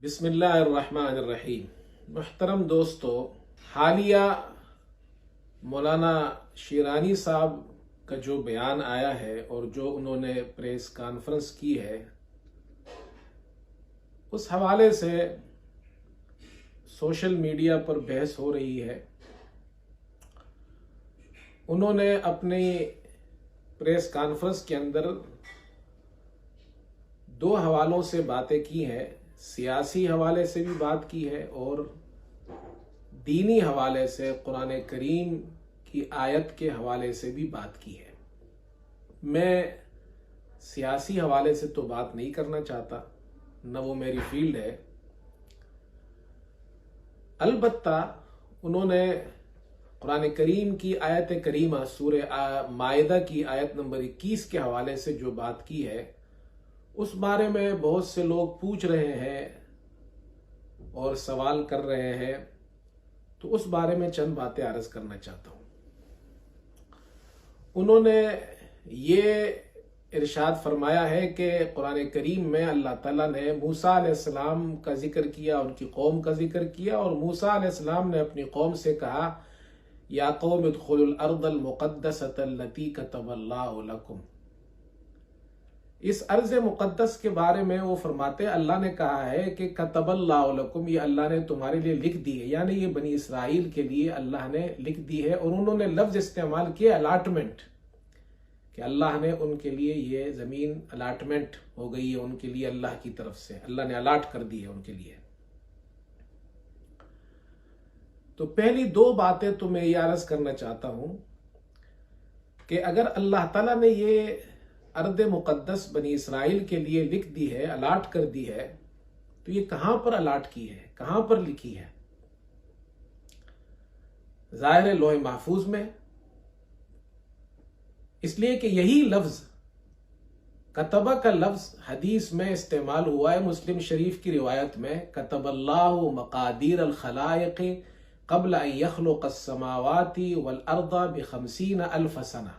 बिस्मिल्लाहिर्रहमानिर्रहीम। मुहतरम दोस्तों, हालिया मौलाना शिरानी साहब का जो बयान आया है और जो उन्होंने प्रेस कॉन्फ्रेंस की है, उस हवाले से सोशल मीडिया पर बहस हो रही है। उन्होंने अपनी प्रेस कॉन्फ्रेंस के अंदर दो हवालों से बातें की हैं। सियासी हवाले से भी बात की है और दीनी हवाले से कुरान करीम की आयत के हवाले से भी बात की है। मैं सियासी हवाले से तो बात नहीं करना चाहता, न वो मेरी फील्ड है। अलबत्ता उन्होंने कुरान करीम की आयत करीमा सूरह माइदा की आयत नंबर 21 के हवाले से जो बात की है, उस बारे में बहुत से लोग पूछ रहे हैं और सवाल कर रहे हैं, तो उस बारे में चंद बातें अर्ज करना चाहता हूं। उन्होंने ये इरशाद फरमाया है कि कुरान करीम में अल्लाह ताला ने मूसा अलैहिस्सलाम का जिक्र किया, उनकी कौम का जिक्र किया, और मूसा अलैहिस्सलाम ने अपनी कौम से कहा, या कौम उदखुलुल अर्दल मुक़द्दसतल्लती कतबल्लाहु लकुम। इस अर्ज़ मुक़द्दस के बारे में वो फरमाते, अल्लाह ने कहा है कि कतबल्लाहु लकुम, ये अल्लाह ने तुम्हारे लिए लिख दी है, यानी ये बनी इसराइल के लिए अल्लाह ने लिख दी है। और उन्होंने लफ्ज़ इस्तेमाल किया अलाटमेंट, कि अल्लाह ने उनके लिए ये ज़मीन अलाटमेंट हो गई है, उनके लिए अल्लाह की तरफ से अल्लाह ने अलाट कर दी है उनके लिए। तो पहली दो बातें तो मैं ये अर्ज़ करना चाहता हूं कि अगर अल्लाह ताला ने ये अर्द मुक़द्दस बनी इसराइल के लिए लिख दी है, अलाट कर दी है, तो ये कहां पर अलाट की है, कहां पर लिखी है? ज़ाहिर है लोहे महफूज में, इसलिए कि यही लफ्ज कतबा का लफ्ज हदीस में इस्तेमाल हुआ है। मुस्लिम शरीफ की रिवायत में कतबल्लाहु मकादीर अल खलाइक़ क़ब्ल अन यख़्लुक़ अस्समावाति वल अर्दा बिख़म्सीन अल्फ़ सना,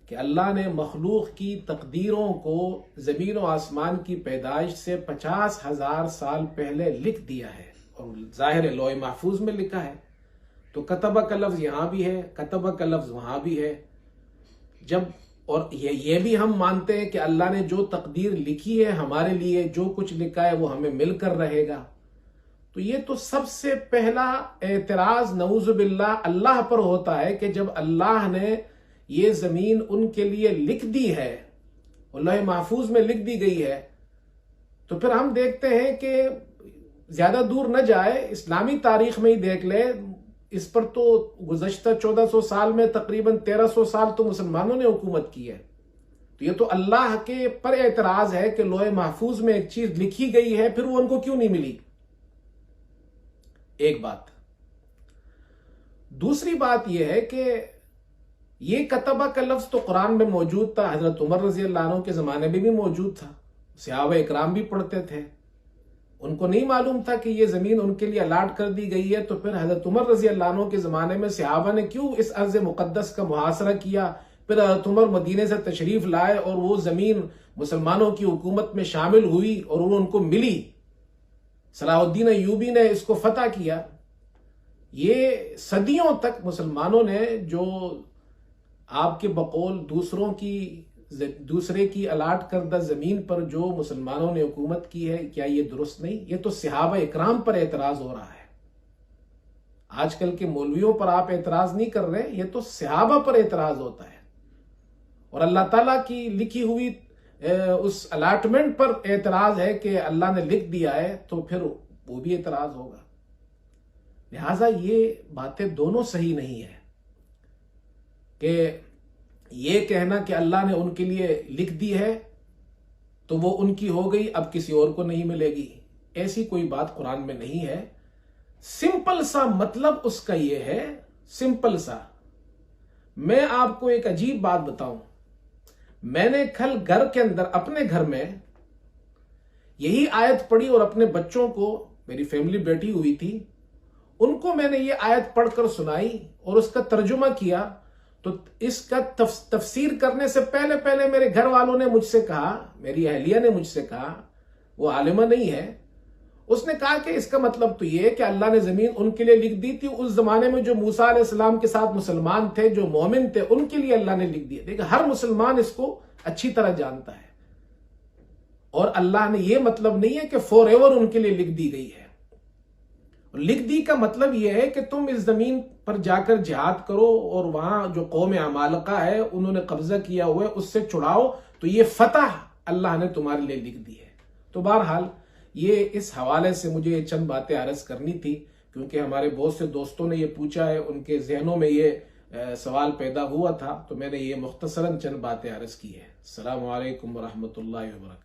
कि अल्लाह ने मखलूक की तकदीरों को ज़मीन और आसमान की पैदाइश से 50,000 साल पहले लिख दिया है, और ज़ाहिर लोहे महफूज में लिखा है। तो कतबा का लफ्ज़ यहाँ भी है, कतबा का लफ्ज़ वहाँ भी है। जब और ये भी हम मानते हैं कि अल्लाह ने जो तकदीर लिखी है हमारे लिए, जो कुछ लिखा है वो हमें मिलकर रहेगा। तो ये तो सबसे पहला एतराज़ नऊज़ुबिल्लाह अल्लाह पर होता है कि जब अल्लाह ने ये जमीन उनके लिए लिख दी है और लौह महफूज में लिख दी गई है, तो फिर हम देखते हैं कि ज्यादा दूर न जाए, इस्लामी तारीख में ही देख ले, इस पर तो गुज़श्ता 1400 साल में तकरीबन 1300 साल तो मुसलमानों ने हुकूमत की है। तो ये तो अल्लाह के पर एतराज है कि लौह महफूज में एक चीज लिखी गई है, फिर वो उनको क्यों नहीं मिली? एक बात। दूसरी बात यह है कि ये कतबा का लफ्ज तो कुरान में मौजूद था, हजरत उमर रजी अल्लाह अन्हु के जमाने में भी मौजूद था, सहाबा इकराम भी पढ़ते थे। उनको नहीं मालूम था कि ये जमीन उनके लिए अलाट कर दी गई है, तो फिर हजरत उमर रजी अल्लाह अन्हु के जमाने में सहाबा ने क्यों इस अर्ज मुकद्दस का मुहासरा किया? फिर हजरत उमर मदीने से तशरीफ लाए और वो जमीन मुसलमानों की हुकूमत में शामिल हुई और उनको मिली। सलाहुद्दीन अय्यूबी ने इसको फतह किया। ये सदियों तक मुसलमानों ने जो आपके बकौल दूसरे की अलाट करदा जमीन पर जो मुसलमानों ने हुकूमत की है, क्या ये दुरुस्त नहीं? ये तो सहाबा इकराम पर एतराज हो रहा है। आजकल के मौलवियों पर आप एतराज नहीं कर रहे, ये तो सहाबा पर एतराज होता है। और अल्लाह ताला की लिखी हुई उस अलाटमेंट पर एतराज है कि अल्लाह ने लिख दिया है, तो फिर वो भी एतराज होगा। लिहाजा ये बातें दोनों सही नहीं है कि ये कहना कि अल्लाह ने उनके लिए लिख दी है तो वो उनकी हो गई, अब किसी और को नहीं मिलेगी। ऐसी कोई बात कुरान में नहीं है। सिंपल सा मतलब उसका ये है, सिंपल सा। मैं आपको एक अजीब बात बताऊं, मैंने कल घर के अंदर अपने घर में यही आयत पढ़ी और अपने बच्चों को, मेरी फैमिली बैठी हुई थी, उनको मैंने ये आयत पढ़कर सुनाई और उसका तर्जुमा किया। तो इसका तफसीर करने से पहले पहले मेरे घर वालों ने मुझसे कहा, मेरी अहलिया ने मुझसे कहा, वो आलिमा नहीं है, उसने कहा कि इसका मतलब तो ये है कि अल्लाह ने जमीन उनके लिए लिख दी थी, उस जमाने में जो मूसा अलैहिस्सलाम के साथ मुसलमान थे, जो मोमिन थे, उनके लिए अल्लाह ने लिख दिया। देखिए हर मुसलमान इसको अच्छी तरह जानता है, और अल्लाह ने यह मतलब नहीं है कि फॉर एवर उनके लिए लिख दी गई है। लिख दी का मतलब यह है कि तुम इस जमीन पर जाकर जिहाद करो और वहां जो कौम अमालका है उन्होंने कब्जा किया हुआ है उससे छुड़ाओ, तो ये फतह अल्लाह ने तुम्हारे लिए लिख दी है। तो बहरहाल ये इस हवाले से मुझे ये चंद बातें अर्ज करनी थी, क्योंकि हमारे बहुत से दोस्तों ने ये पूछा है, उनके जहनों में ये सवाल पैदा हुआ था, तो मैंने ये मुख्तसरन चंद बातें अर्ज की है। अस्सलामु अलैकुम व रहमतुल्लाहि व बरकातहू।